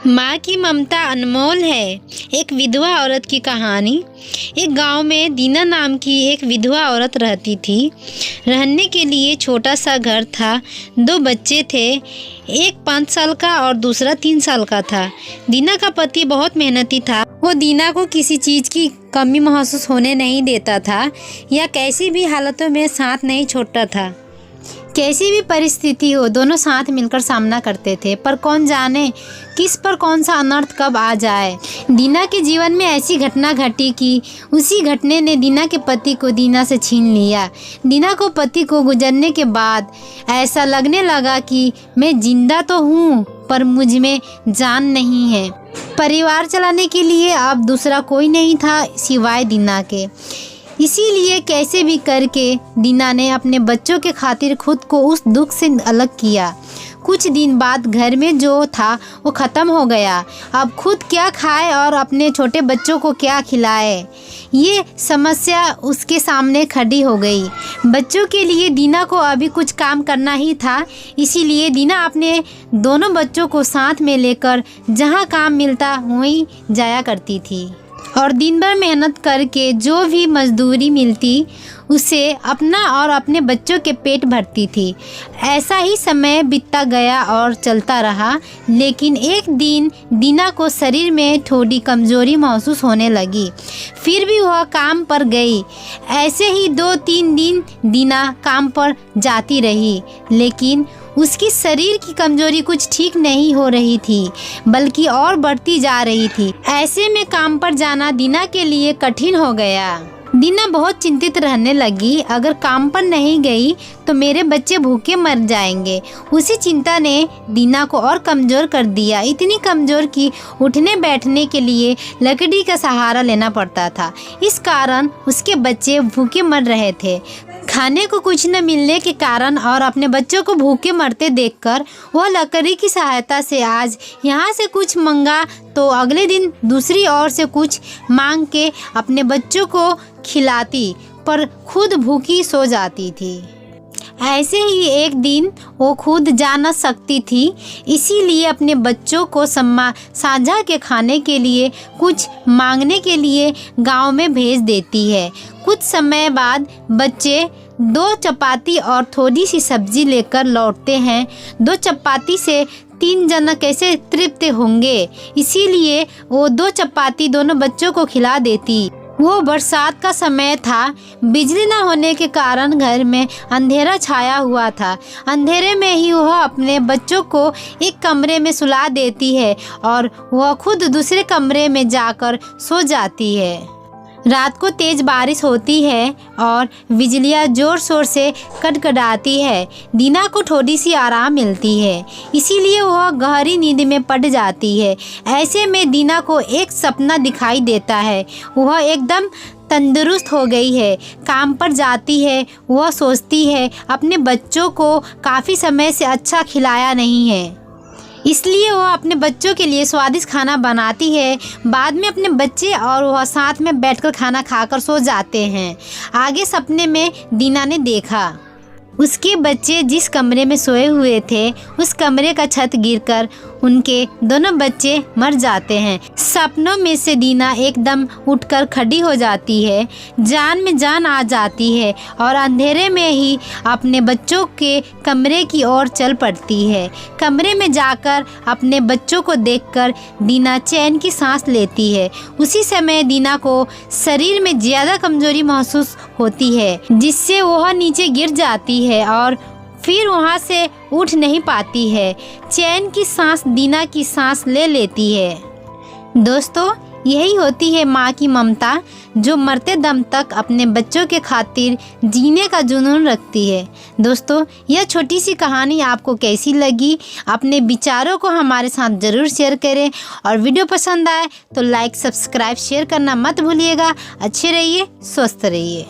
माँ की ममता अनमोल है। एक विधवा औरत की कहानी। एक गांव में दीना नाम की एक विधवा औरत रहती थी। रहने के लिए छोटा सा घर था। 2 बच्चे थे, एक 5 साल का और दूसरा 3 साल का था। दीना का पति बहुत मेहनती था। वो दीना को किसी चीज़ की कमी महसूस होने नहीं देता था या कैसी भी हालतों में साथ नहीं छोड़ता था। कैसी भी परिस्थिति हो, दोनों साथ मिलकर सामना करते थे, पर कौन जाने किस पर कौन सा अनर्थ कब आ जाए। दीना के जीवन में ऐसी घटना घटी कि उसी घटने ने दीना के पति को दीना से छीन लिया। दीना को पति को गुजरने के बाद ऐसा लगने लगा कि मैं जिंदा तो हूँ पर मुझ में जान नहीं है। परिवार चलाने के लिए अब दूसरा कोई नहीं था सिवाय दीना के। इसीलिए कैसे भी करके दीना ने अपने बच्चों के खातिर खुद को उस दुख से अलग किया। कुछ दिन बाद घर में जो था वो ख़त्म हो गया। अब खुद क्या खाए और अपने छोटे बच्चों को क्या खिलाए, ये समस्या उसके सामने खड़ी हो गई। बच्चों के लिए दीना को अभी कुछ काम करना ही था। इसीलिए दीना अपने दोनों बच्चों को साथ में लेकर जहाँ काम मिलता वहीं जाया करती थी और दिन भर मेहनत करके जो भी मजदूरी मिलती उसे अपना और अपने बच्चों के पेट भरती थी। ऐसा ही समय बीतता गया और चलता रहा। लेकिन एक दिन दीना को शरीर में थोड़ी कमज़ोरी महसूस होने लगी। फिर भी वह काम पर गई। ऐसे ही 2-3 दिन दीना काम पर जाती रही, लेकिन उसकी शरीर की कमजोरी कुछ ठीक नहीं हो रही थी, बल्कि और बढ़ती जा रही थी। ऐसे में काम पर जाना दीना के लिए कठिन हो गया। दीना बहुत चिंतित रहने लगी। अगर काम पर नहीं गई तो मेरे बच्चे भूखे मर जाएंगे। उसी चिंता ने दीना को और कमज़ोर कर दिया। इतनी कमज़ोर कि उठने बैठने के लिए लकड़ी का सहारा लेना पड़ता था। इस कारण उसके बच्चे भूखे मर रहे थे। खाने को कुछ न मिलने के कारण और अपने बच्चों को भूखे मरते देखकर वह लकड़ी की सहायता से आज यहाँ से कुछ मंगा तो अगले दिन दूसरी ओर से कुछ मांग के अपने बच्चों को खिलाती, पर खुद भूखी सो जाती थी। ऐसे ही एक दिन वो खुद जा न सकती थी, इसीलिए अपने बच्चों को साझा के खाने के लिए कुछ मांगने के लिए गांव में भेज देती है। कुछ समय बाद बच्चे 2 चपाती और थोड़ी सी सब्जी लेकर लौटते हैं। 2 चपाती से 3 जन कैसे तृप्त होंगे, इसीलिए वो 2 चपाती दोनों बच्चों को खिला देती। वो बरसात का समय था। बिजली न होने के कारण घर में अंधेरा छाया हुआ था। अंधेरे में ही वह अपने बच्चों को एक कमरे में सुला देती है और वह खुद दूसरे कमरे में जाकर सो जाती है। रात को तेज बारिश होती है और बिजलियाँ जोर शोर से कड़कड़ाती है। दीना को थोड़ी सी आराम मिलती है, इसीलिए वह गहरी नींद में पड़ जाती है। ऐसे में दीना को एक सपना दिखाई देता है। वह एकदम तंदुरुस्त हो गई है, काम पर जाती है। वह सोचती है अपने बच्चों को काफ़ी समय से अच्छा खिलाया नहीं है, इसलिए वह अपने बच्चों के लिए स्वादिष्ट खाना बनाती है। बाद में अपने बच्चे और वह साथ में बैठकर खाना खाकर सो जाते हैं। आगे सपने में दीना ने देखा उसके बच्चे जिस कमरे में सोए हुए थे उस कमरे का छत गिरकर उनके दोनों बच्चे मर जाते हैं। सपनों में से दीना एकदम उठकर खड़ी हो जाती है, जान में जान आ जाती है और अंधेरे में ही अपने बच्चों के कमरे की ओर चल पड़ती है। कमरे में जाकर अपने बच्चों को देखकर दीना चैन की सांस लेती है। उसी समय दीना को शरीर में ज़्यादा कमजोरी महसूस होती है, जिससे वह नीचे गिर जाती है और फिर वहाँ से उठ नहीं पाती है। चैन की सांस दीना की सांस ले लेती है। दोस्तों, यही होती है माँ की ममता, जो मरते दम तक अपने बच्चों के खातिर जीने का जुनून रखती है। दोस्तों, यह छोटी सी कहानी आपको कैसी लगी? अपने विचारों को हमारे साथ ज़रूर शेयर करें और वीडियो पसंद आए तो लाइक, सब्सक्राइब, शेयर करना मत भूलिएगा। अच्छे रहिए, स्वस्थ रहिए।